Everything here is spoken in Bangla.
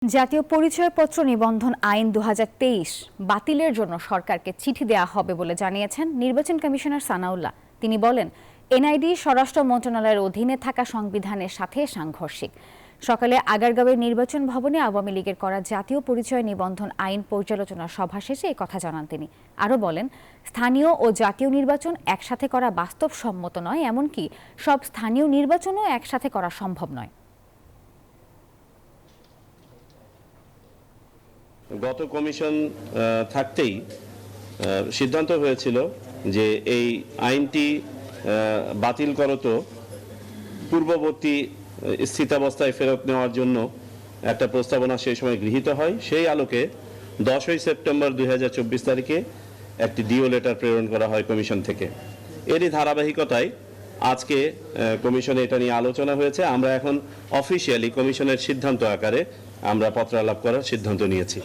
জাতীয় পরিচয়পত্র নিবন্ধন আইন ২০২৩ বাতিলের জন্য সরকারকে চিঠি দেওয়া হবে বলে জানিয়েছেন নির্বাচন কমিশনার সানাউল্লাহ। তিনি বলেন, এনআইডি স্বরাষ্ট্র মন্ত্রণালয়ের অধীনে থাকা সংবিধানের সাথে সাংঘর্ষিক। সকালে আগারগাঁওয়ের নির্বাচন ভবনে আওয়ামী লীগের করা জাতীয় পরিচয় নিবন্ধন আইন পর্যালোচনা সভা শেষে এই কথা জানান তিনি। আরও বলেন, স্থানীয় ও জাতীয় নির্বাচন একসাথে করা বাস্তবসম্মত নয়, এমনকি সব স্থানীয় নির্বাচনও একসাথে করা সম্ভব নয়। গত কমিশন থাকতেই সিদ্ধান্ত হয়েছিল যে এই আইনটি বাতিল করত পূর্ববর্তী স্থিতাবস্থায় ফেরত নেওয়ার জন্য একটা প্রস্তাবনা সেই সময় গৃহীত হয়। সেই আলোকে 10ই সেপ্টেম্বর 2024 তারিখে একটি ডিও লেটার প্রেরণ করা হয় কমিশন থেকে। এরই ধারাবাহিকতায় আজকে কমিশনে এটা নিয়ে আলোচনা হয়েছে। আমরা এখন অফিসিয়ালি কমিশনের সিদ্ধান্ত আকারে আমরা পত্রালাপ করার সিদ্ধান্ত নিয়েছি।